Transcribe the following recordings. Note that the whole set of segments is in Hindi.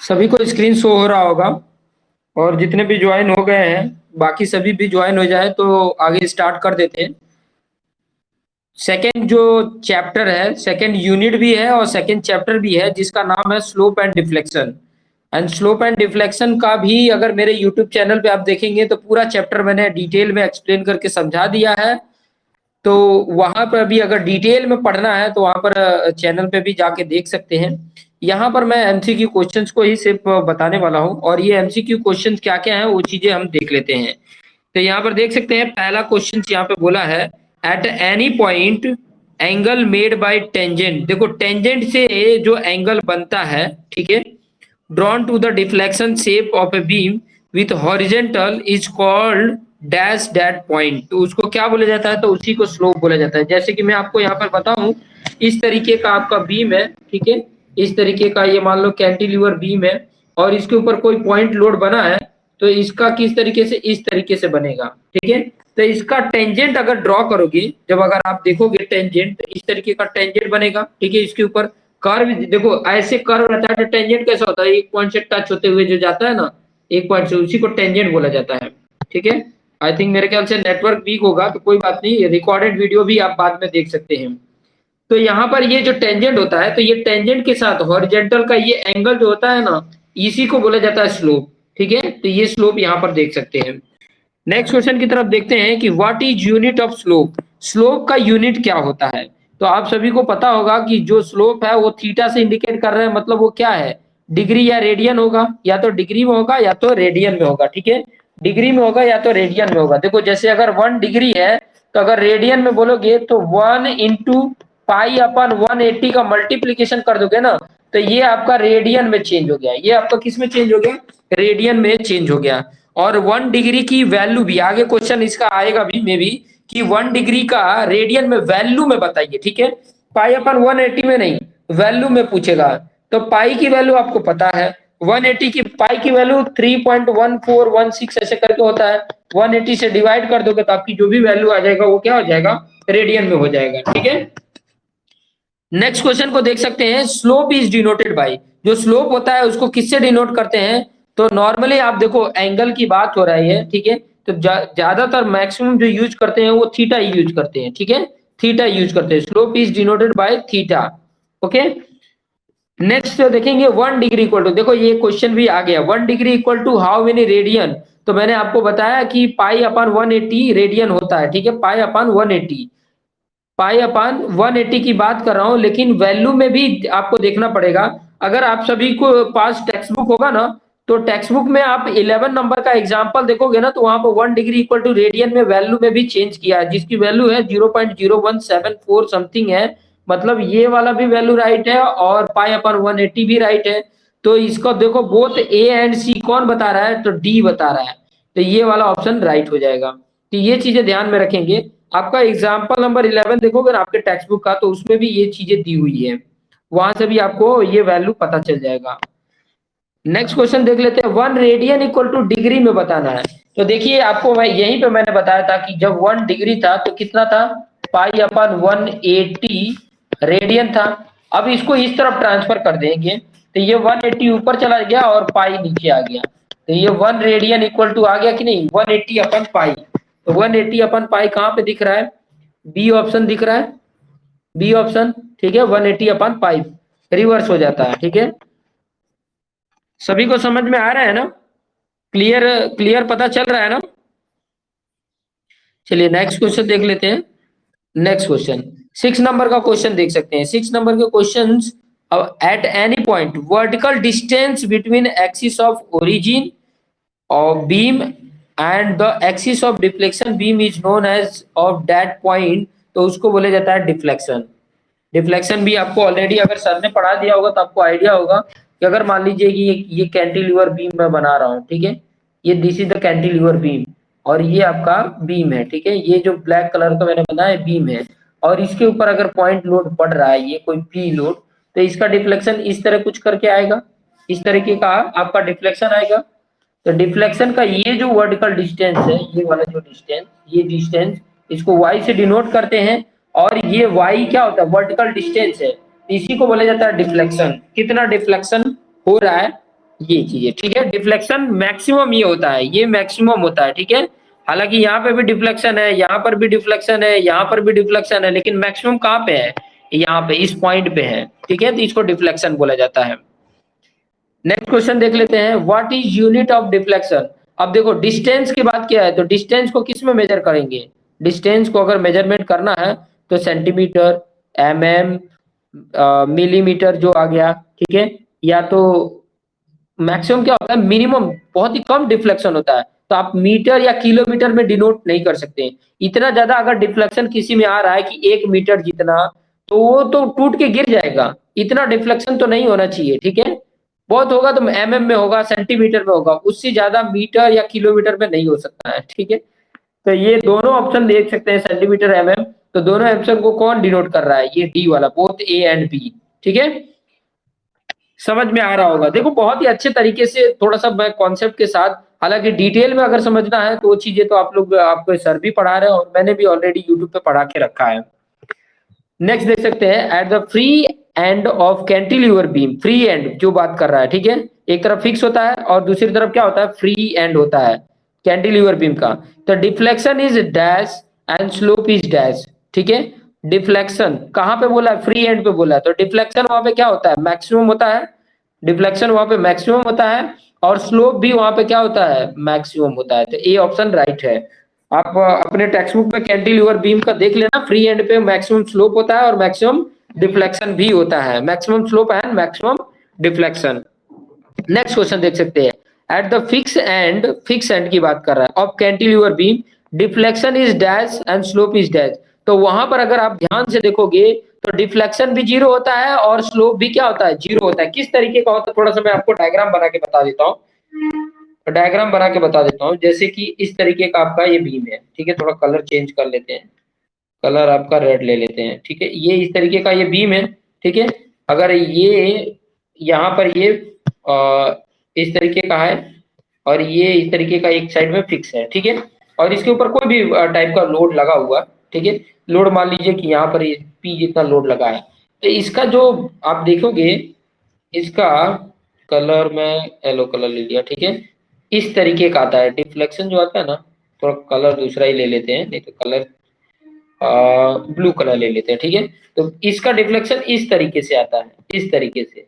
सभी को स्क्रीन शो हो रहा होगा और जितने भी ज्वाइन हो गए हैं बाकी सभी भी ज्वाइन हो जाए तो आगे स्टार्ट कर देते हैं। सेकेंड जो चैप्टर है, सेकेंड यूनिट भी है और सेकेंड चैप्टर भी है जिसका नाम है slope and deflection. And slope and deflection का भी अगर मेरे यूट्यूब चैनल पे आप देखेंगे तो पूरा चैप्टर मैंने डिटेल में एक्सप्लेन करके समझा दिया है। तो वहां पर भी अगर डिटेल में पढ़ना है तो वहां पर चैनल पे भी जाके देख सकते हैं। यहाँ पर मैं एमसीक्यू क्वेश्चंस को ही सिर्फ बताने वाला हूँ और ये एमसीक्यू क्वेश्चंस क्या क्या हैं वो चीजें हम देख लेते हैं। तो यहाँ पर देख सकते हैं पहला क्वेश्चन यहाँ पे बोला है at any point angle made by tangent. देखो टेंजेंट से जो एंगल बनता है, ठीक है, drawn to the deflection shape of a beam with horizontal is called dash that point. तो उसको क्या बोला जाता है? तो उसी को स्लोप बोला जाता है। जैसे कि मैं आपको यहाँ पर बताऊं, इस तरीके का आपका बीम है, ठीक है, इस तरीके का ये मान लो कैंटिलीवर बीम है और इसके ऊपर कोई पॉइंट लोड बना है तो इसका किस तरीके से, इस तरीके से बनेगा, ठीक है। तो इसका टेंजेंट अगर ड्रॉ करोगे, जब अगर आप देखोगे टेंजेंट, तो इस तरीके का टेंजेंट बनेगा, ठीक है। इसके ऊपर कर्व, देखो ऐसे कर्व रहता है तो टेंजेंट कैसा होता है? एक पॉइंट से टच होते हुए जो जाता है ना, एक पॉइंट से, उसी को टेंजेंट बोला जाता है, ठीक है। आई थिंक मेरे ख्याल से नेटवर्क वीक होगा तो कोई बात नहीं, रिकॉर्डेड वीडियो भी आप बाद में देख सकते हैं। तो यहाँ पर ये जो टेंजेंट होता है तो ये टेंजेंट के साथ हॉरिजेंटल का ये एंगल जो होता है ना, इसी को बोला जाता है स्लोप, ठीक है। तो ये स्लोप यहाँ पर देख सकते हैं। नेक्स्ट क्वेश्चन की तरफ देखते हैं कि what is unit of slope. Slope का यूनिट क्या होता है? तो आप सभी को पता होगा कि जो स्लोप है वो थीटा से इंडिकेट कर रहे हैं, मतलब वो क्या है? डिग्री या रेडियन होगा, या तो डिग्री में होगा या तो रेडियन में होगा, ठीक है। डिग्री में होगा या तो रेडियन में होगा। देखो जैसे अगर 1 डिग्री है तो अगर रेडियन में बोलोगे तो 1 × पाई अपन 180 का मल्टीप्लीकेशन कर दोगे ना, तो ये आपका रेडियन में चेंज हो गया। ये आपका किस में चेंज हो गया? रेडियन में चेंज हो गया। और 1 डिग्री की वैल्यू भी आगे क्वेश्चन इसका आएगा भी मे बी कि 1 डिग्री का रेडियन में वैल्यू में बताइए, ठीक है। पाई अपन 180 में नहीं, वैल्यू में पूछेगा। तो पाई की वैल्यू आपको पता है, 180 की पाई की वैल्यू 3.1416 ऐसे करके होता है। 180 से डिवाइड कर दोगे तो आपकी जो भी वैल्यू आ जाएगा वो क्या हो जाएगा? रेडियन में हो जाएगा, ठीक है। नेक्स्ट क्वेश्चन को देख सकते हैं, स्लोप इज डिनोटेड बाय। जो स्लोप होता है उसको किससे डिनोट करते हैं? तो नॉर्मली आप देखो एंगल की बात हो रही है, ठीक है, तो ज्यादातर मैक्सिमम जो यूज करते हैं वो थीटा यूज करते हैं, ठीक है, थीटा यूज करते हैं। Slope is denoted by theta, okay. Next देखेंगे 1 डिग्री इक्वल टू, देखो ये क्वेश्चन भी आ गया, 1 degree equal to how many radian. तो मैंने आपको बताया कि पाई अपन 180 रेडियन होता है, ठीक है, पाई अपन 180, पाई अपान 180 की बात कर रहा हूं, लेकिन वैल्यू में भी आपको देखना पड़ेगा। अगर आप सभी को पास टेक्स्ट बुक होगा ना, तो टेक्स्ट बुक में आप 11 नंबर का एग्जांपल देखोगे ना, तो वहां पर 1 डिग्री इक्वल टू रेडियन में वैल्यू में भी चेंज किया है, जिसकी वैल्यू है 0.0174 समथिंग है। मतलब ये वाला भी वैल्यू राइट है और पाई अपन 180 भी राइट है। तो इसको देखो बोथ ए एंड सी कौन बता रहा है? तो डी बता रहा है। तो ये वाला ऑप्शन राइट हो जाएगा। तो ये चीजें ध्यान में रखेंगे। आपका एग्जाम्पल नंबर 11 देखोगे ना आपके टेक्स्ट बुक का, तो उसमें भी ये चीजें दी हुई है, वहां से भी आपको ये वैल्यू पता चल जाएगा। नेक्स्ट क्वेश्चन देख लेते हैं, 1 रेडियन इक्वल टू डिग्री में बताना है। तो देखिए आपको मैं यहीं पे मैंने बताया था कि जब 1 डिग्री था तो कितना था? पाई अपन 180 रेडियन था। अब इसको इस तरफ ट्रांसफर कर देंगे तो ये 180 ऊपर चला गया और पाई नीचे आ गया। तो ये 1 रेडियन इक्वल टू आ गया कि नहीं? 180 अपन पाई। तो 180 अपन पाई कहाँ पे दिख रहा है? बी ऑप्शन दिख रहा है, बी ऑप्शन, ठीक है। 180 अपन पाई रिवर्स हो जाता है, ठीक है। सभी को समझ में आ रहा है ना? क्लियर क्लियर पता चल रहा है ना? चलिए नेक्स्ट क्वेश्चन देख लेते हैं। नेक्स्ट क्वेश्चन 6 नंबर का क्वेश्चन देख सकते हैं। 6 नंबर के question, eight any point vertical distance between axis of origin of beam and the axis of deflection beam is known as of that point। तो उसको बोले जाता है डिफ्लेक्शन। डिफ्लेक्शन भी आपको ऑलरेडी अगर सर ने पढ़ा दिया होगा तो आपको आइडिया होगा कि अगर मान लीजिए कि ये कैंटिलीवर बीम मैं बना रहा हूँ, ठीक है, ये this is the cantilever beam और ये आपका बीम है, ठीक है, ये जो ब्लैक कलर का मैंने बनाया बीम है और इसके ऊपर अगर पॉइंट लोड पड़ रहा है, ये कोई पी लोड, तो इसका डिफ्लेक्शन इस तरह कुछ करके आएगा, इस तरीके का आपका डिफ्लेक्शन आएगा। तो डिफ्लेक्शन का ये जो वर्टिकल डिस्टेंस है, ये वाला जो डिस्टेंस, ये डिस्टेंस इसको y से डिनोट करते हैं और ये y क्या होता है? वर्टिकल डिस्टेंस है। इसी को बोला जाता है डिफ्लेक्शन। कितना डिफ्लेक्शन हो रहा है ये चीजें, ठीक है। डिफ्लेक्शन मैक्सिमम ये होता है, ये मैक्सिमम होता है, ठीक है। हालांकि यहाँ पे भी डिफ्लेक्शन है, यहाँ पर भी डिफ्लेक्शन है, यहाँ पर भी डिफ्लेक्शन है, लेकिन मैक्सिमम कहाँ पे है, यहाँ पे इस पॉइंट पे है, ठीक है। तो इसको डिफ्लेक्शन बोला जाता है। नेक्स्ट क्वेश्चन देख लेते हैं, what is unit of deflection. अब देखो डिस्टेंस की बात किया है, तो डिस्टेंस को किस में मेजर करेंगे, डिस्टेंस को अगर मेजरमेंट करना है तो सेंटीमीटर, एमएम, मिलीमीटर जो आ गया, ठीक है। या तो मैक्सिमम क्या होता है, मिनिमम बहुत ही कम डिफ्लेक्शन होता है, तो आप मीटर या किलोमीटर में डिनोट नहीं कर सकते। इतना ज्यादा अगर डिफ्लेक्शन किसी में आ रहा है कि 1 मीटर जितना, तो वो तो टूट के गिर जाएगा, इतना डिफ्लेक्शन तो नहीं होना चाहिए, ठीक है। बहुत होगा तो एमएम में होगा, सेंटीमीटर में होगा, उससे ज्यादा मीटर या किलोमीटर में नहीं हो सकता है, ठीक है। तो ये दोनों ऑप्शन देख सकते हैं, सेंटीमीटर, एमएम। तो दोनों ऑप्शन को कौन डिनोट कर रहा है, ये डी वाला, बोथ ए एंड बी, ठीक है। समझ में आ रहा होगा, देखो बहुत ही अच्छे तरीके से थोड़ा सा मैं कॉन्सेप्ट के साथ, हालांकि डिटेल में अगर समझना है तो वो चीजें तो आप लोग, आपको सर भी पढ़ा रहे हैं और मैंने भी ऑलरेडी यूट्यूब पे पढ़ा के रखा है। नेक्स्ट देख सकते हैं, at the free end of cantilever beam, free and जो बात कर रहा है, ठीक है। एक तरफ फिक्स होता है और दूसरी तरफ क्या होता है, फ्री एंड होता है कैंटिलीवर बीम का। तो deflection is dash and slope is dash, ठीक है। डिफ्लेक्शन कहाँ पे बोला है, फ्री एंड पे बोला है, तो डिफ्लेक्शन वहां पे क्या होता है, मैक्सिमम होता है, डिफ्लेक्शन वहां पे मैक्सिमम होता है, और स्लोप भी वहां पे क्या होता है, मैक्सिमम होता है। तो ए ऑप्शन राइट है। आप अपने टेक्स्ट बुक में कैंटिलीवर बीम का देख लेना, फ्री एंड पे मैक्सिमम स्लोप होता है और मैक्सिमम डिफ्लेक्शन भी होता है, maximum slope and maximum deflection. Next question देख सकते हैं, एट द फिक्स एंड की बात कर रहा है, of cantilever beam deflection is dash and slope is dash. तो वहां पर अगर आप ध्यान से देखोगे तो डिफ्लेक्शन भी जीरो होता है और स्लोप भी क्या होता है, जीरो होता है। किस तरीके का होता है, थोड़ा सा मैं आपको डायग्राम बना के बता देता हूँ। तो डायग्राम बना के बता देता हूँ, जैसे कि इस तरीके का आपका ये बीम है, ठीक है। थोड़ा कलर चेंज कर लेते हैं, कलर आपका रेड ले लेते हैं, ठीक है। ये इस तरीके का ये बीम है, ठीक है। अगर ये यहाँ पर ये इस तरीके का है और ये इस तरीके का एक साइड में फिक्स है, ठीक है। और इसके ऊपर कोई भी टाइप का लोड लगा हुआ, ठीक है। लोड मान लीजिए कि यहाँ पर पी जितना लोड लगा है, तो इसका जो आप देखोगे, इसका कलर मैं येलो कलर ले लिया, ठीक है। इस तरीके का आता है डिफ्लेक्शन जो आता है ना, थोड़ा कलर दूसरा ही ले लेते हैं, नहीं तो कलर ब्लू कलर ले लेते हैं, ठीक है। तो इसका डिफ्लेक्शन इस तरीके से आता है, इस तरीके से,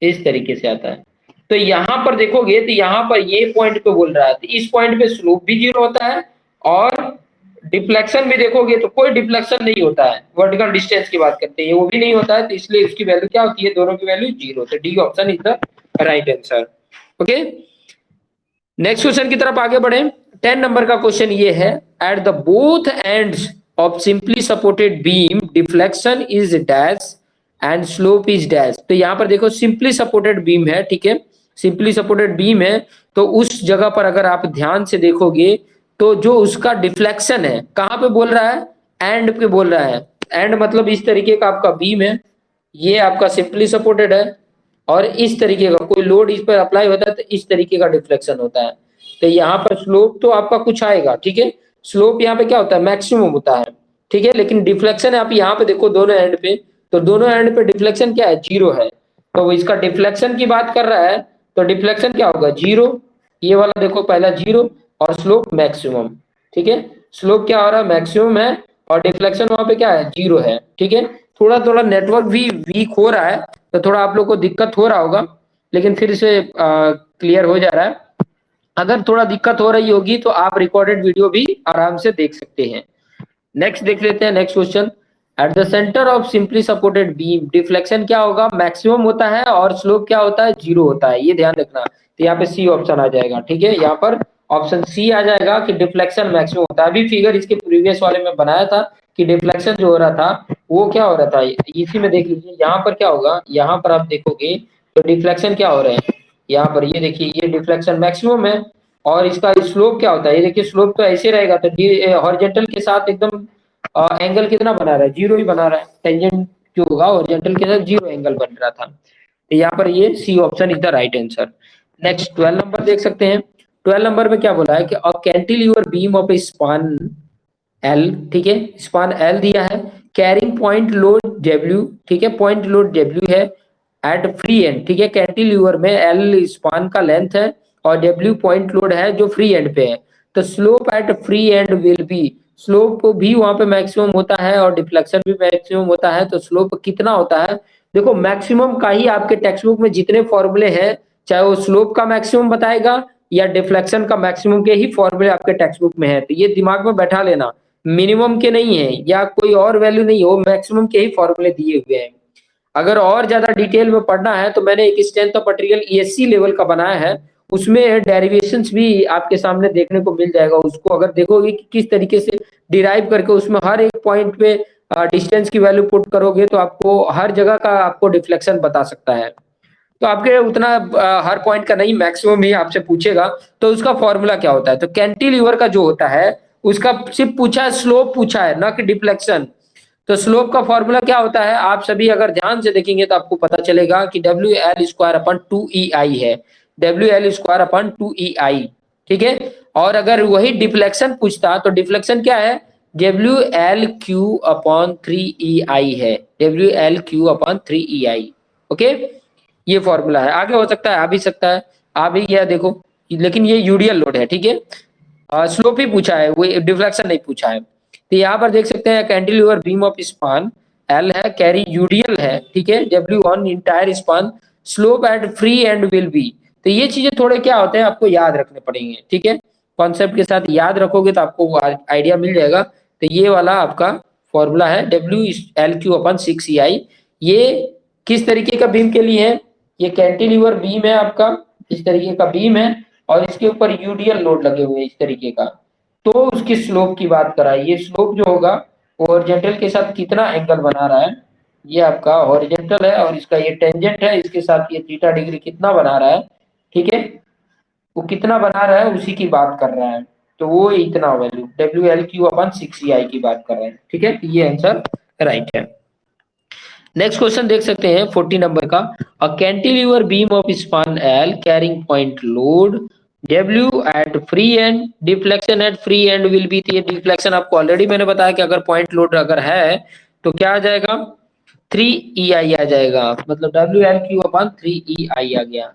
इस तरीके से आता है। तो यहाँ पर देखोगे तो यहाँ पर ये पॉइंट पे बोल रहा है, तो इस पॉइंट पे स्लोप भी जीरो होता है और डिफ्लेक्शन भी देखोगे तो कोई डिफ्लेक्शन नहीं होता है। वर्टिकल डिस्टेंस की बात करते हैं, वो भी नहीं होता है, तो इसलिए उसकी वैल्यू क्या होती है, दोनों की वैल्यू जीरो। तो D option is the right answer. Okay, next question की तरफ आगे बढ़े। 10 नंबर का क्वेश्चन ये है, at the both ends of simply supported beam deflection is dash and slope is dash. तो यहाँ पर देखो सिंपली सपोर्टेड बीम है, ठीक है। सिंपली सपोर्टेड बीम है, तो उस जगह पर अगर आप ध्यान से देखोगे तो जो उसका डिफ्लेक्शन है, कहाँ पे बोल रहा है, एंड पे बोल रहा है। एंड मतलब इस तरीके का आपका बीम है, ये आपका सिंपली सपोर्टेड है, और इस तरीके का कोई लोड इस पर अप्लाई होता है तो इस तरीके का डिफ्लेक्शन होता है। तो यहाँ पर स्लोप तो आपका कुछ आएगा, ठीक है। स्लोप यहाँ पे क्या होता है, मैक्सिमम होता है, ठीक है। लेकिन डिफ्लेक्शन आप यहाँ पे देखो दोनों एंड पे, तो दोनों एंड पे डिफ्लेक्शन क्या है, जीरो है। तो वो इसका डिफ्लेक्शन की बात कर रहा है, तो डिफ्लेक्शन क्या होगा, जीरो। ये वाला देखो पहला जीरो और स्लोप मैक्सिमम, ठीक है। स्लोप क्या हो रहा है, मैक्सिमम है, और डिफ्लेक्शन वहां पे क्या है, जीरो है, ठीक है। थोड़ा थोड़ा नेटवर्क भी वीक हो रहा है, तो थोड़ा आप लोग को दिक्कत हो रहा होगा, लेकिन फिर से क्लियर हो जा रहा है। अगर थोड़ा दिक्कत हो रही होगी तो आप रिकॉर्डेड वीडियो भी आराम से देख सकते हैं। नेक्स्ट देख लेते हैं, next question, at the centre of simply supported beam deflection क्या होगा, मैक्सिमम होता है, और स्लोप क्या होता है, जीरो होता है, ये ध्यान रखना। तो यहाँ पे सी ऑप्शन आ जाएगा, ठीक है। यहाँ पर ऑप्शन सी आ जाएगा कि डिफ्लेक्शन मैक्सिमम होता है। अभी फिगर इसके प्रीवियस वाले में बनाया था कि डिफ्लेक्शन जो हो रहा था वो क्या हो रहा था, इसी में देख लीजिए। यहाँ पर क्या होगा, यहाँ पर आप देखोगे तो डिफ्लेक्शन क्या हो रहे हैं, यहाँ पर ये देखिए, ये डिफ्लेक्शन मैक्सिमम है, और इसका स्लोप क्या होता है, ये देखिए स्लोप तो ऐसे रहेगा, तो हॉरिजॉन्टल के साथ एकदम एंगल कितना बना रहा है, जीरो ही बना रहा है। टेंजेंट जो होगा हॉरिजॉन्टल के साथ जीरो एंगल बन रहा था। तो यहाँ पर ये C option is the right answer. Next 12 number देख सकते हैं। 12 नंबर में क्या बोला है कि अ cantilever beam of A span L, ठीक है, स्पान एल दिया है, कैरिंग पॉइंट लोड डब्ल्यू, ठीक है, पॉइंट लोड डब्ल्यू है, एट फ्री एंड, ठीक है, कैंटिलीवर में एल स्पान का लेंथ है और डब्ल्यू पॉइंट लोड है जो फ्री एंड पे है, तो slope eight free end will B, slope भी वहां पे मैक्सिमम होता है और डिफ्लेक्शन भी मैक्सिमम होता है, तो स्लोप कितना होता है, देखो मैक्सिमम का ही आपके टेक्स्ट बुक में जितने फॉर्मूले हैं, चाहे वो स्लोप का मैक्सिमम बताएगा या डिफ्लेक्शन का मैक्सिमम के ही फॉर्मूले आपके टेक्स्ट बुक में है, तो ये दिमाग में बैठा लेना, मिनिमम के नहीं है या कोई और वैल्यू नहीं है, वो मैक्सिमम के ही फॉर्मूले दिए हुए हैं। अगर और ज्यादा डिटेल में पढ़ना है तो मैंने एक strength of material ESC level का बनाया है, उसमें डेरिवेशंस भी आपके सामने देखने को मिल जाएगा, उसको अगर देखोगे कि किस तरीके से डिराइव करके उसमें हर एक पॉइंट पे डिस्टेंस की वैल्यू पुट करोगे तो आपको हर जगह का आपको डिफ्लेक्शन बता सकता है। तो आपके उतना हर पॉइंट का नहीं, मैक्सिमम ही आपसे पूछेगा, तो उसका फॉर्मूला क्या होता है, तो कैंटिलीवर का जो होता है उसका सिर्फ पूछा है, स्लोप पूछा है ना कि डिफ्लेक्शन। तो स्लोप का फॉर्मूला क्या होता है, आप सभी अगर ध्यान से देखेंगे तो आपको पता चलेगा कि W L square upon 2EI है, W L square upon 2EI, ठीक है। और अगर वही डिफ्लेक्शन पूछता तो डिफ्लेक्शन क्या है, W L Q upon 3EI है, W L Q upon 3EI, okay. ये फॉर्मूला है, आगे हो सकता है आ भी सकता है, आ भी गया देखो, लेकिन ये यूडियल लोड है, ठीक है, स्लोप ही पूछा है, वो डिफ्लेक्शन नहीं पूछा है। तो यहाँ पर देख सकते हैं cantilever beam of span L है, कैरी यूडियल है, ठीक है, W on entire span, slope eight free end will be. तो ये चीजें थोड़े क्या होते हैं आपको याद रखने पड़ेंगे, ठीक है, कॉन्सेप्ट के साथ याद रखोगे तो आपको आइडिया मिल जाएगा। तो ये वाला आपका फॉर्मूला है डब्ल्यू एल क्यू अपन 6EI। ये किस तरीके का बीम के लिए है, ये कैंटिलीवर बीम है आपका, इस तरीके का बीम है और इसके ऊपर यूडियल लोड लगे हुए हैं इस तरीके का, तो उसकी स्लोप की बात कराई, ये स्लोप जो होगा वो हॉरिजॉन्टल के साथ कितना एंगल बना रहा है, ये आपका हॉरिजॉन्टल है और इसका ये टेंजेंट है, इसके साथ ये थीटा डिग्री कितना बना रहा है, ठीक है, वो कितना बना रहा है उसी की बात कर रहा है, तो वो इतना वैल्यू डब्ल्यू एल क्यू अपन 6EI की बात कर रहे हैं, ठीक है, ये आंसर राइट है। नेक्स्ट क्वेश्चन देख सकते हैं 40 नंबर का, a cantilever beam of span L carrying point load W at free end, deflection at free end will be, ये डिफ्लेक्शन आपको ऑलरेडी मैंने बताया कि अगर पॉइंट लोड अगर है तो क्या आ जाएगा 3EI आ जाएगा, मतलब डब्ल्यू एल क्यू अपन 3EI आ गया,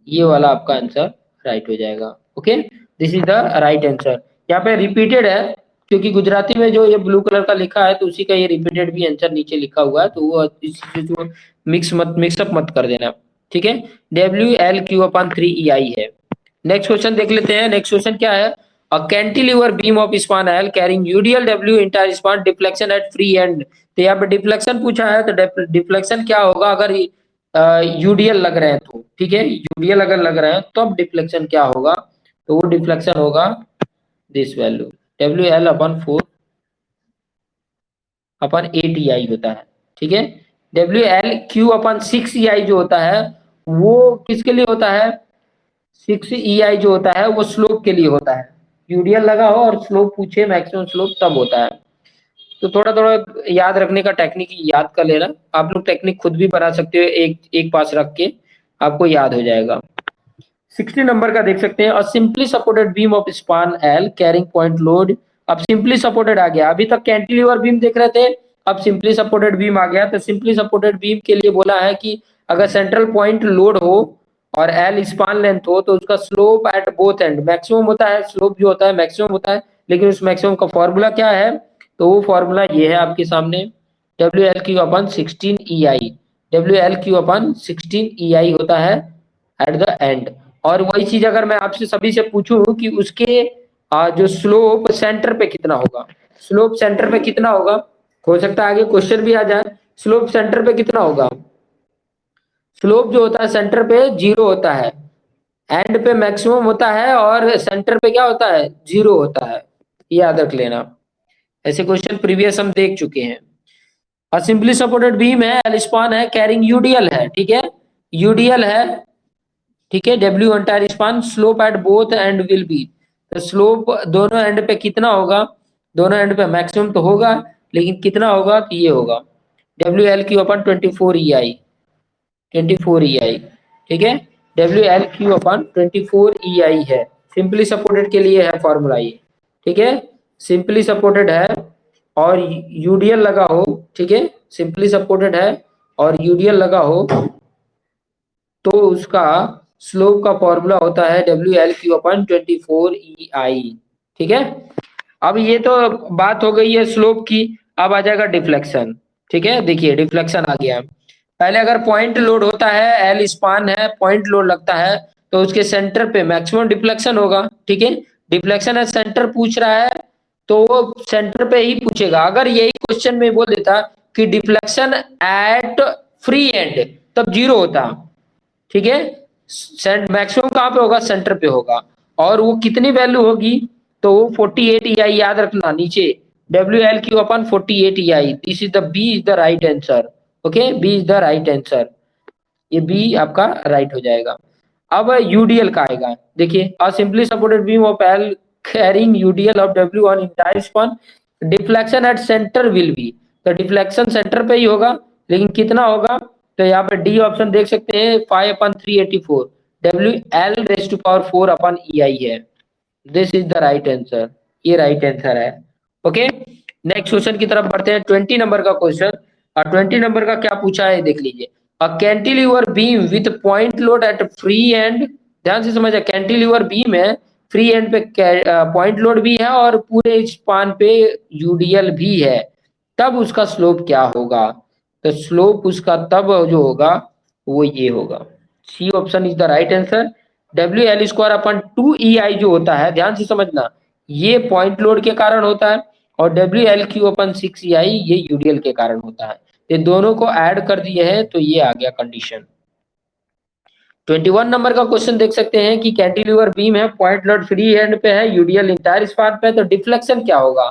ये वाला आपका आंसर राइट हो जाएगा, okay, this is the right answer. यहाँ पे रिपीटेड है क्योंकि गुजराती में जो ये ब्लू कलर का लिखा है तो उसी का ये रिपीटेड भी आंसर नीचे लिखा हुआ है, तो वो जो मिक्सअप मत कर देना, ठीक है, डब्ल्यू एल क्यू अपन 3EI है। नेक्स्ट क्वेश्चन देख लेते हैं, नेक्स्ट क्वेश्चन क्या है, अ cantilever beam of span L carrying UDL W entire span deflection at free and, तो यहाँ पे डिफ्लेक्शन पूछा है, तो डिफ्लेक्शन क्या होगा अगर यूडीएल लग रहे हैं तो, ठीक है, यूडीएल अगर लग रहे हैं तो अब डिफ्लेक्शन क्या होगा, तो वो डिफ्लेक्शन होगा this value W L upon 4 upon 8EI होता है, ठीक है, डब्ल्यू एल क्यू अपन 6EI जो होता है वो किसके लिए होता है, 6EI जो होता है वो स्लोप के लिए होता है, यूडीएल लगा हो और स्लोप पूछे मैक्सिमम स्लोप तब होता है, तो थोड़ा थोड़ा याद रखने का टेक्निक याद कर लेना, आप लोग टेक्निक खुद भी बना सकते हो, एक एक पास रख के आपको याद हो जाएगा। 60 नंबर का देख सकते हैं, और simply supported beam of span L carrying point load, अब सिंपली सपोर्टेड आ गया, अभी तक कैंटिलीवर बीम देख रहे थे, अब सिंपली सपोर्टेड बीम आ गया, तो सिंपली सपोर्टेड बीम के लिए बोला है कि अगर सेंट्रल पॉइंट लोड हो और एल स्पान लेंथ हो तो उसका slope at both and maximum होता है, स्लोप जो होता है मैक्सिमम होता है, लेकिन उस मैक्सिमम का फॉर्मूला क्या है, तो वो फॉर्मूला ये है आपके सामने, डब्ल्यू एल क्यू अपन 16EI, डब्ल्यू एल क्यू अपन 16EI होता है एट द एंड। और वही चीज अगर मैं आपसे सभी से पूछूं कि उसके जो स्लोप सेंटर पे कितना होगा, स्लोप सेंटर पे कितना होगा, हो सकता है आगे क्वेश्चन भी आ जाए, स्लोप सेंटर पे कितना होगा, स्लोप जो होता है सेंटर पे 0 होता है, एंड पे मैक्सिमम होता है और सेंटर पे क्या होता है 0 होता है, याद रख लेना, ऐसे क्वेश्चन प्रीवियस हम देख चुके हैं। और सिंपली सपोर्टेड बीम है, एल स्पान है, कैरिंग यूडीएल है, ठीक है, यूडीएल है, ठीक है, W entire span, slope at both and will be, तो स्लोप दोनों एंड पे कितना होगा, दोनों एंड पे मैक्सिमम तो होगा लेकिन कितना होगा, तो ये होगा डब्ल्यू एल क्यू अपन 24EI, 24EI, ठीक है, डब्ल्यू एल क्यू अपन 24EI है, सिंपली सपोर्टेड के लिए है फॉर्मूला ये, ठीक है, सिंपली सपोर्टेड है और यूडीएल लगा हो, ठीक है, सिंपली सपोर्टेड है और यूडीएल लगा हो तो उसका स्लोप का फॉर्मूला होता है WL/24 EI। ठीक है, अब ये तो बात हो गई है स्लोप की। अब आ जाएगा डिफ्लेक्शन। ठीक है, देखिए डिफ्लेक्शन आ गया। पहले अगर पॉइंट लोड होता है, एल स्पान है, पॉइंट लोड लगता है, तो उसके सेंटर पे मैक्सिमम डिफ्लेक्शन होगा। ठीक है, डिफ्लेक्शन है सेंटर पूछ रहा है, तो वो सेंटर पे ही पूछेगा। अगर यही क्वेश्चन में बोल देता कि डिफ्लेक्शन एट फ्री एंड, तब जीरो होता। ठीक है, मैक्सिमम कहाँ पे होगा, सेंटर पे होगा। और वो कितनी वैल्यू होगी, तो वो 48 EI, याद रखना नीचे, WL/48 EI। This is the B is the right answer. Okay, B is the right answer, ये बी आपका राइट हो जाएगा। अब यूडीएल का आएगा, देखिए a simply supported beam of L carrying UDL of W on entire span, deflection at centre will be, तो डिफ्लेक्शन सेंटर पे ही होगा, लेकिन कितना होगा, तो यहाँ पे डी ऑप्शन देख सकते हैं 5/384, WL/4/EI है। This is the right answer, ये राइट आंसर है। ओके, नेक्स्ट क्वेश्चन की तरफ बढ़ते हैं, 20 नंबर का क्वेश्चन। और 20 नंबर का क्या पूछा है देख लीजिए। अ cantilever beam width point load at free and, ध्यान से समझ, कैंटिलीवर बीम है, फ्री एंड पे पॉइंट लोड भी है और पूरे स्पान पे यूडीएल भी है, तब उसका स्लोप क्या होगा, तो स्लोप उसका तब जो होगा वो ये होगा। C option is the right answer. WL/2 EI जो होता है, ध्यान से समझना, ये पॉइंट लोड के कारण होता है, और WL/6 EI ये यूडीएल के कारण होता है। ये दोनों को ऐड कर दिए हैं, तो ये आ गया कंडीशन। 21 नंबर का क्वेश्चन देख सकते हैं कि कैंटिलीवर बीम है, पॉइंट लोड फ्री एंड पे है, यूडीएल इंटायर स्पान पे है, तो डिफ्लेक्शन क्या होगा,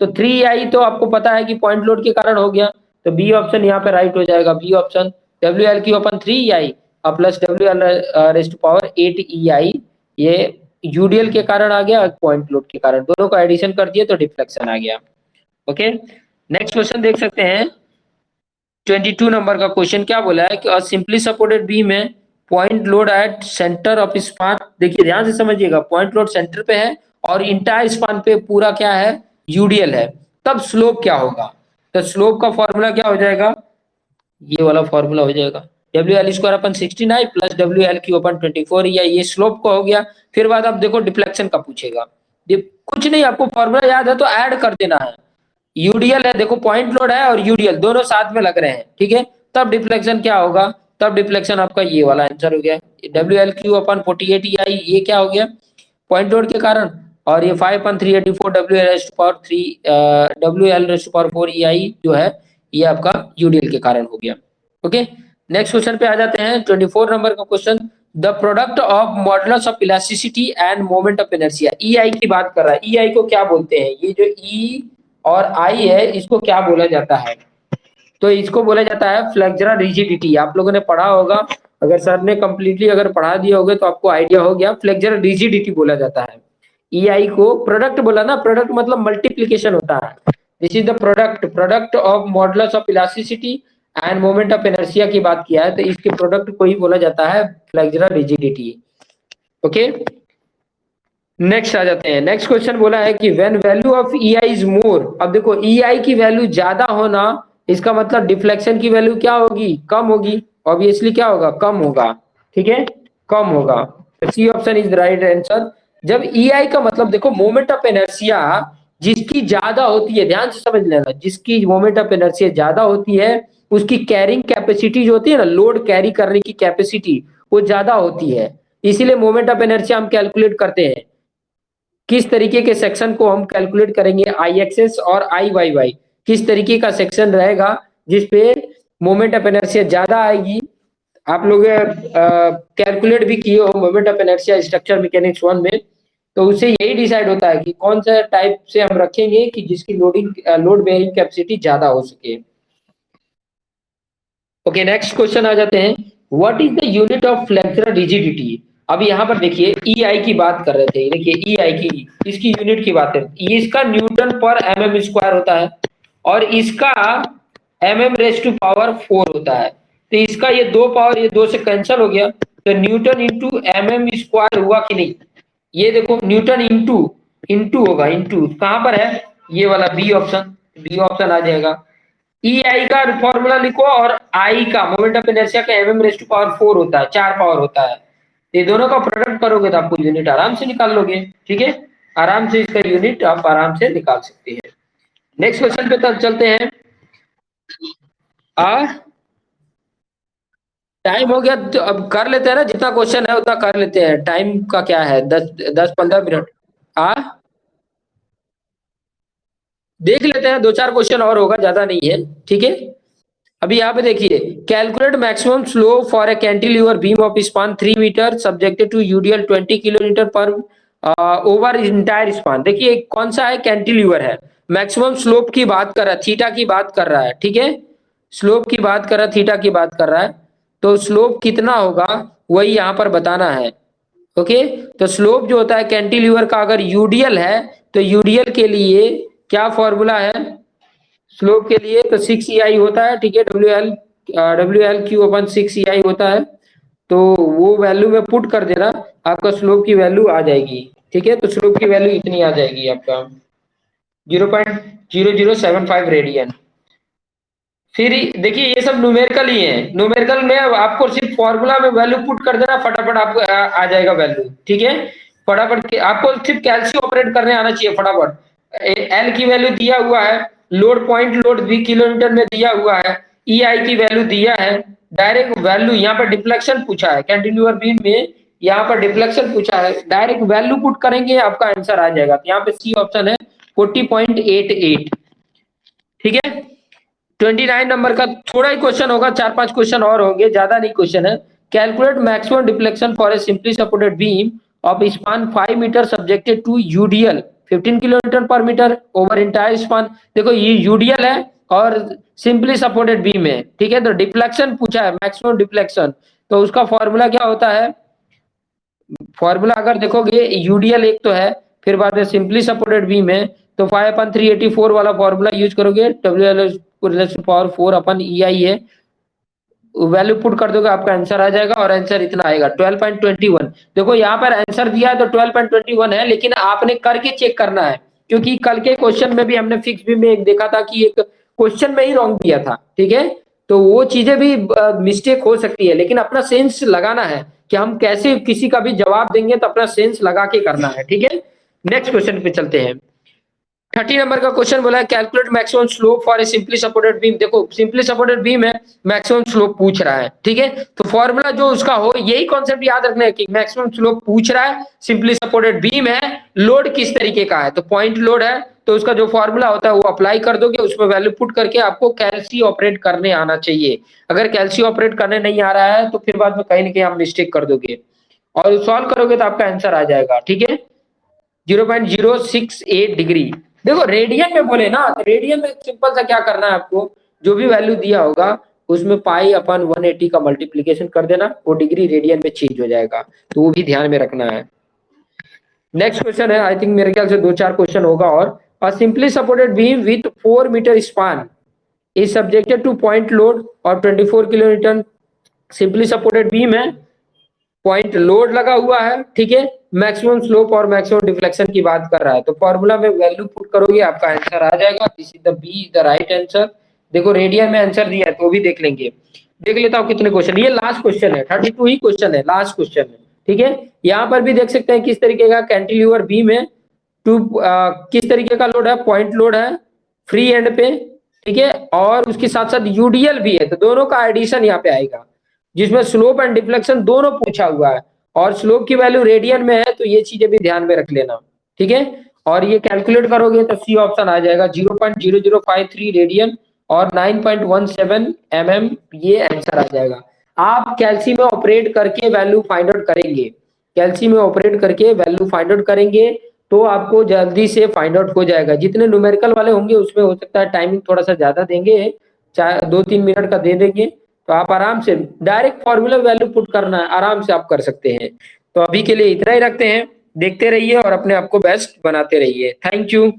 तो 3 EI तो आपको पता है कि पॉइंट लोड के कारण हो गया, तो बी ऑप्शन यहाँ पे राइट हो जाएगा, B option, WL/3 EI plus WL/8 EI, ये यूडीएल के कारण आ गया, पॉइंट लोड के कारण, दोनों को एडिशन कर दिए तो डिफ्लेक्शन आ गया। ओके, नेक्स्ट क्वेश्चन देख सकते हैं, 22 नंबर का क्वेश्चन क्या बोला है कि सिंपली सपोर्टेड बीम है, point load at centre of span, देखिए ध्यान से समझिएगा, पॉइंट लोड सेंटर पे है और इंटायर स्पान पे पूरा क्या है, यूडीएल है, तब स्लोप क्या होगा, तो स्लोप का फॉर्मूला क्या हो जाएगा, ये वाला फॉर्मूला हो जाएगा, WL/69 प्लस WL/24 ये स्लोप का हो गया। फिर बाद आप देखो डिफ्लेक्शन का पूछेगा, ये कुछ नहीं, आपको फॉर्मूला याद है तो ऐड कर देना है। यूडीएल है, देखो पॉइंट लोड है और यूडीएल दोनों साथ में लग रहे हैं, ठीक है, तब डिफ्लेक्शन क्या होगा, तब डिफ्लेक्शन आपका ये वाला आंसर हो गया, WL/48 EI, ये क्या हो गया, पॉइंट लोड के कारण, और ये 5/384 WL/4 EI जो है, ये आपका यूडीएल के कारण हो गया। ओके, नेक्स्ट क्वेश्चन पे आ जाते हैं, 24 नंबर का question, the product of modulus of elasticity end moment of inertia, EI की बात कर रहा है, ईआई को क्या बोलते हैं, ये जो ई और आई है इसको क्या बोला जाता है, तो इसको बोला जाता है फ्लेक्सुरल रिजिडिटी। आप लोगों ने पढ़ा होगा, अगर सर ने कंप्लीटली अगर पढ़ा दिया होगा तो आपको आइडिया हो गया, फ्लेक्सुरल रिजिडिटी बोला जाता है। ईआई को प्रोडक्ट बोला ना, प्रोडक्ट मतलब मल्टीप्लीकेशन होता है। This is the product of modulus of elasticity end moment of inertia की बात किया है, तो इसके प्रोडक्ट को ही बोला जाता है फ्लेक्सुरल रिजिडिटी। ओके, नेक्स्ट आ जाते हैं, नेक्स्ट क्वेश्चन बोला है कि when value of EI is more, अब देखो ईआई की वैल्यू ज्यादा होना, इसका मतलब डिफ्लेक्शन की वैल्यू क्या होगी, कम होगी, ऑब्वियसली क्या होगा, कम होगा। ठीक है, कम होगा, C option is the right answer. जब ईआई का मतलब देखो मोमेंट ऑफ इनर्शिया जिसकी ज्यादा होती है, ध्यान से समझ लेना, जिसकी मोमेंट ऑफ इनर्शिया ज्यादा होती है, उसकी कैरिंग कैपेसिटी जो होती है ना, लोड कैरी करने की कैपेसिटी वो ज्यादा होती है, इसीलिए मोमेंट ऑफ इनर्शिया हम कैलकुलेट करते हैं। किस तरीके के सेक्शन को हम कैलकुलेट करेंगे, आई एक्सेस और आई वाई वाई, किस तरीके का सेक्शन रहेगा जिसपे मोमेंट ऑफ इनर्शिया ज्यादा आएगी। आप लोग कैलकुलेट भी किए हो moment of inertia structure mechanics 1 में, तो उससे यही डिसाइड होता है कि कौन सा टाइप से हम रखेंगे कि जिसकी लोड बेयरिंग कैपेसिटी ज्यादा हो सके। ओके, नेक्स्ट क्वेश्चन आ जाते हैं, what is the unit of flexural rigidity. अब यहाँ पर देखिए ईआई की बात कर रहे थे, देखिए ईआई की, इसकी यूनिट की बात है, इसका न्यूटन पर एमएम स्क्वायर होता है और इसका mm⁻⁴ होता है, तो इसका ये दो पावर, ये दो से कैंसिल हो गया, तो न्यूटन इंटू एमएम स्क्वायर हुआ कि नहीं, ये देखो न्यूटन इंटू इंटू होगा, इंटू कहां पर है, ये वाला बी ऑप्शन, बी ऑप्शन आ जाएगा। ई आई का फॉर्मूला लिखो और आई का मोमेंट ऑफ इनर्शिया का एम रेज़ टू पावर 4 होता है, 4 पावर होता है। ये दोनों का प्रोडक्ट करोगे तो आपको यूनिट आराम से निकाल लोगे। ठीक है, आराम से इसका यूनिट आप आराम से निकाल सकते हैं। नेक्स्ट क्वेश्चन पे तब चलते हैं। आ टाइम हो गया तो अब कर लेते हैं ना, जितना क्वेश्चन है उतना कर लेते हैं। टाइम का क्या है, 10-15 मिनट। आ देख लेते हैं, 2-4 क्वेश्चन और होगा, ज्यादा नहीं है। ठीक है, अभी यहाँ पे देखिए, calculate maximum slope for a cantilever beam of span 3 metre subjected to UDL 20 kilometre पर ओवर इंटायर स्पान। देखिए कौन सा है, कैंटिलीवर है, मैक्सिमम स्लोप की बात कर रहा है, थीटा की बात कर रहा है। ठीक है, स्लोप की बात कर रहा है, थीटा की बात कर रहा है, तो स्लोप कितना होगा वही यहाँ पर बताना है। ओके, तो स्लोप जो होता है कैंटिलीवर का, अगर यूडीएल है तो यूडीएल के लिए क्या फॉर्मूला है स्लोप के लिए, तो 6 EI होता है। ठीक है, WL/Q/6 EI होता है। तो वो वैल्यू में पुट कर देना, आपका स्लोप की वैल्यू आ जाएगी। ठीक है, तो स्लोप की वैल्यू इतनी आ जाएगी आपका 0.0075 रेडियन। फिर देखिए ये सब न्यूमेरिकल ही है, न्यूमेरिकल में आपको सिर्फ फॉर्मूला में वैल्यू पुट कर देना, फटाफट आपको आ जाएगा वैल्यू। ठीक है, फटाफट आपको सिर्फ कैलसी ऑपरेट करने आना चाहिए फटाफट। एल की वैल्यू दिया हुआ है, लोड पॉइंट लोड 2 किलोमीटर में दिया हुआ है, ई आई की वैल्यू दिया है, डायरेक्ट वैल्यू यहाँ पर डिफ्लेक्शन पूछा है कैंटिलीवर बीम में, यहाँ पर डिफ्लेक्शन पूछा है, डायरेक्ट वैल्यू पुट करेंगे आपका आंसर आ जाएगा। तो यहाँ पे सी ऑप्शन है 40.88। ठीक है, 29 नंबर का थोड़ा ही क्वेश्चन होगा, 4-5 क्वेश्चन और होंगे, ज्यादा नहीं क्वेश्चन है। Calculate maximum deflection for a simply supported beam of span 5 metre subjected to UDL 15 kilometre per metre over entire span. देखो ये यूडीएल है और सिंपली सपोर्टेड बीम है। ठीक है, तो डिफ्लेक्शन पूछा है, मैक्सिमम डिफ्लेक्शन, तो उसका फॉर्मूला क्या होता है, फॉर्मूला अगर देखोगे यूडीएल एक तो है, फिर बाद में सिंपली सपोर्टेड बीम है, तो 5/384 वाला फॉर्मूला यूज करोगे, WL/4/EI है, वैल्यू पुट कर दोगे आपका आंसर आ जाएगा, और आंसर इतना आएगा 12.21। देखो यहाँ पर आंसर दिया है तो 12.21 है, लेकिन आपने करके चेक करना है, क्योंकि कल के क्वेश्चन में भी हमने फिक्स भी में एक देखा था कि एक क्वेश्चन में ही रॉन्ग दिया था। ठीक है, तो वो चीजें भी मिस्टेक हो सकती है, लेकिन अपना सेंस लगाना है कि हम कैसे किसी का भी जवाब देंगे, तो अपना सेंस लगा के करना है। ठीक है, नेक्स्ट क्वेश्चन पे चलते हैं। 30 नंबर का क्वेश्चन बोला है calculate maximum slope for a simply supported beam. देखो सिंपली सपोर्टेड बीम है, मैक्सिमम स्लोप पूछ रहा है। ठीक है, तो फॉर्मूला जो उसका हो, यही कॉन्सेप्ट याद रखना है कि मैक्सिमम स्लोप पूछ रहा है, सिंपली सपोर्टेड बीम है, लोड किस तरीके का है, तो पॉइंट लोड है, तो उसका जो फॉर्मूला होता है वो अप्लाई कर दोगे, उसमें वैल्यू पुट करके आपको कैलसी ऑपरेट करने आना चाहिए। अगर कैलसी ऑपरेट करने नहीं आ रहा है तो फिर बाद में कहीं ना कहीं आप मिस्टेक कर दोगे, और सॉल्व करोगे तो आपका आंसर आ जाएगा। ठीक है, 0.068 डिग्री। देखो रेडियन में बोले ना, तो रेडियन में सिंपल सा क्या करना है आपको, जो भी वैल्यू दिया होगा उसमें पाई/180 का मल्टीप्लीकेशन कर देना, वो डिग्री रेडियन में चेंज हो जाएगा, तो वो भी ध्यान में रखना है। नेक्स्ट क्वेश्चन है, आई थिंक मेरे ख्याल से 2-4 क्वेश्चन होगा और। Simply supported beam with 4 metre span is subjected to point load और 24 किलोमीटर। सिंपली सपोर्टेड बीम है, पॉइंट लोड लगा हुआ है। ठीक है, मैक्सिमम स्लोप और मैक्सिमम डिफ्लेक्शन की बात कर रहा है, तो फॉर्मूला में वैल्यू पुट करोगे आपका आंसर आ जाएगा। This is the be the right answer. देखो रेडियन में आंसर दिया है तो भी देख लेंगे। देख लेता हूँ कितने क्वेश्चन, ये लास्ट क्वेश्चन है, 32 ही क्वेश्चन है, लास्ट क्वेश्चन है। ठीक है, यहाँ पर भी देख सकते हैं किस तरीके का कैंटिलीवर बीम है, टू किस तरीके का लोड है, पॉइंट लोड है फ्री एंड पे। ठीक है, और उसके साथ साथ यूडीएल भी है, तो दोनों का एडिशन यहाँ पे आएगा, जिसमें स्लोप एंड डिफ्लेक्शन दोनों पूछा हुआ है, और स्लोप की वैल्यू रेडियन में है, तो ये चीजें भी ध्यान में रख लेना। ठीक है, और ये कैलकुलेट करोगे तो सी ऑप्शन आ जाएगा 0.0053 रेडियन और 9.17 ये आंसर आ जाएगा। आप कैल्सी में ऑपरेट करके वैल्यू फाइंड आउट करेंगे, कैल्सी में ऑपरेट करके वैल्यू फाइंड आउट करेंगे तो आपको जल्दी से फाइंड आउट हो जाएगा। जितने न्यूमेरिकल वाले होंगे उसमें हो सकता है टाइमिंग थोड़ा सा ज्यादा देंगे, 2-3 मिनट का दे देंगे, तो आप आराम से डायरेक्ट फॉर्मूला वैल्यू पुट करना है, आराम से आप कर सकते हैं। तो अभी के लिए इतना ही रखते हैं, देखते रहिए और अपने आप को बेस्ट बनाते रहिए। Thank you.